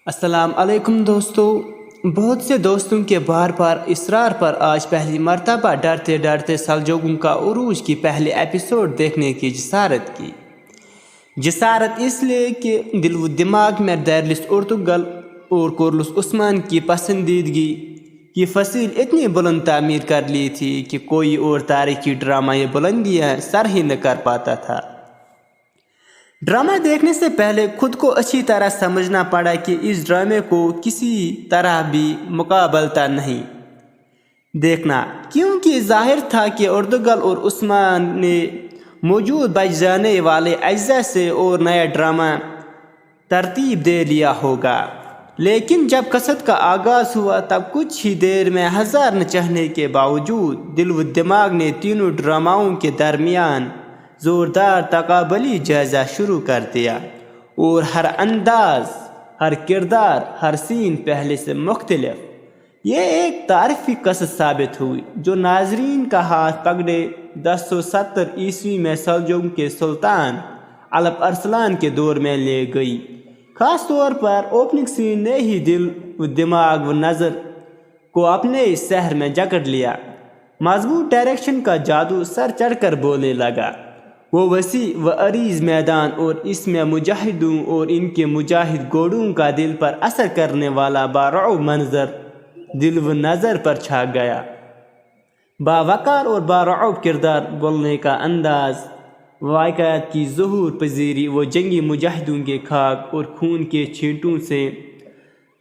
अस्सलाम अलैकुम दोस्तों। बहुत से दोस्तों के बार बार इसरार पर आज पहली मर्तबा डरते डरते सलजुकों का उरूज की पहले एपिसोड देखने की जिसारत इसलिए कि दिल व दिमाग में दरलिस उर्तुगल और कुर्लुस उस्मान की पसंदीदगी की फसील इतनी बुलंद तामीर कर ली थी कि कोई और तारीखी ड्रामा ये बुलंदियाँ सर ही न कर पाता था। ड्रामा देखने से पहले खुद को अच्छी तरह समझना पड़ा कि इस ड्रामे को किसी तरह भी मुकाबलता नहीं देखना, क्योंकि जाहिर था कि उर्दुगल और उस्मान ने मौजूद बच जाने वाले अज्जा से और नया ड्रामा तरतीब दे लिया होगा। लेकिन जब कसरत का आगाज़ हुआ तब कुछ ही देर में हज़ार न चाहने के बावजूद दिल व दिमाग ने तीनों ड्रामाओं के दरमियान ज़ोरदार तकाबली जायज़ा शुरू कर दिया और हर अंदाज, हर किरदार, हर सीन पहले से मुख्तलिफ। ये एक तारीफ़ी कसरत साबित हुई जो नाजरीन का हाथ पकड़े 1070 ईस्वी में seljuk के सुल्तान अलप अरसलान के दौर में ले गई। ख़ास तौर पर ओपनिंग सीन ने ही दिल व दिमाग व नज़र को अपने इस शहर में जकड़ लिया। मजबूत डायरेक्शन का जादू सर चढ़कर बोलने लगा। वो वसी व अरीज मैदान और इसमें मुजाहिदों और इनके मुजाहिद घोड़ों का दिल पर असर करने वाला बारऊ मंजर दिल व नज़र पर छा गया। बावकार और बारऊ किरदार, बोलने का अंदाज, वाक़यात की ज़ुहूर पजीरी, वो जंगी मुजाहिदों के खाक और खून के छींटों से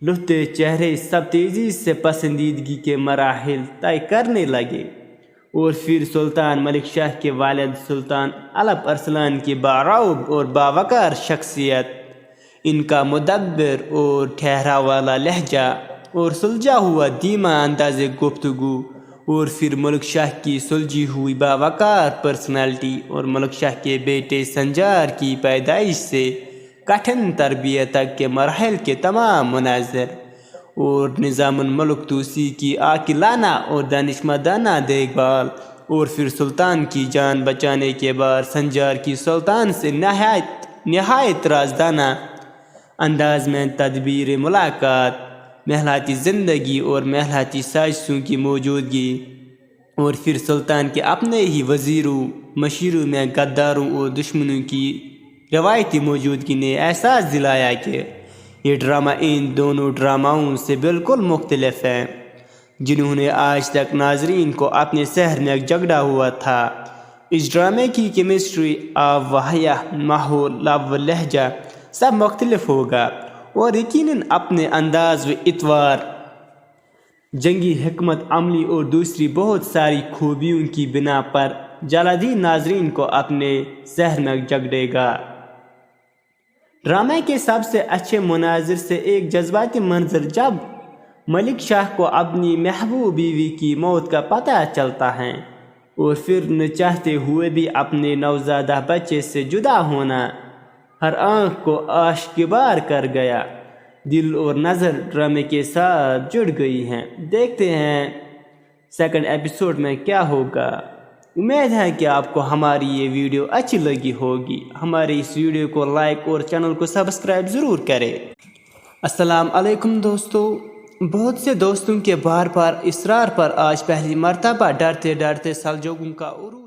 लुहते चेहरे सब तेज़ी से पसंदीदगी के मराहिल तय करने लगे। और फिर सुल्तान मलिक शाह के वालिद सुल्तान अलप अरसलान की बारऊ और बावकार शख्सियत, इनका मुदब्बिर और ठहरा वाला लहजा और सुलझा हुआ धीमा अंदाज़ गुफ्तगू, और फिर मलिक शाह की सुलझी हुई बावकार पर्सनालिटी और मलिक शाह के बेटे संजार की पैदाइश से कठिन तरबियत तक के मराहिल के तमाम मुनाज़र, और निज़ामुल मुल्क तूसी की आकिलाना और दानिशमंदाना देखभाल, और फिर सुल्तान की जान बचाने के बाद संजार की सुल्तान से नहायत राजदाना अंदाज में तदबीर मुलाकात, महलाती ज़िंदगी और महलाती साजिशों की मौजूदगी, और फिर सुल्तान के अपने ही वज़ीरों मशीरों में गद्दारों और दुश्मनों की रवायती मौजूदगी ने एहसास दिलाया कि ये ड्रामा इन दोनों ड्रामाओं से बिल्कुल मुख्तलिफ है जिन्होंने आज तक नाजरीन को अपने शहर में जकड़ा हुआ था। इस ड्रामे की केमिस्ट्री, आब वहया, माहौल, लब व लहजा सब मुख्तलिफ होगा और यकीनन अपने अंदाज व इतवार, जंगी हिकमत अमली और दूसरी बहुत सारी खूबियों की बिना पर जल्दी नाजरीन को अपने शहर में जकड़ेगा। ड्रामे के सबसे अच्छे मुनाजिर से एक जज्बाती मंजर जब मलिक शाह को अपनी महबूब बीवी की मौत का पता चलता है और फिर न चाहते हुए भी अपने नवज़ादा बच्चे से जुदा होना हर आँख को आश्किबार कर गया। दिल और नज़र ड्रामे के साथ जुड़ गई हैं। देखते हैं सेकंड एपिसोड में क्या होगा। उम्मीद है कि आपको हमारी ये वीडियो अच्छी लगी होगी। हमारे इस वीडियो को लाइक और चैनल को सब्सक्राइब ज़रूर करें। अस्सलाम अलैकुम दोस्तों। बहुत से दोस्तों के बार बार इसरार पर आज पहली मर्तबा डरते डरते सलजुकों का उरूज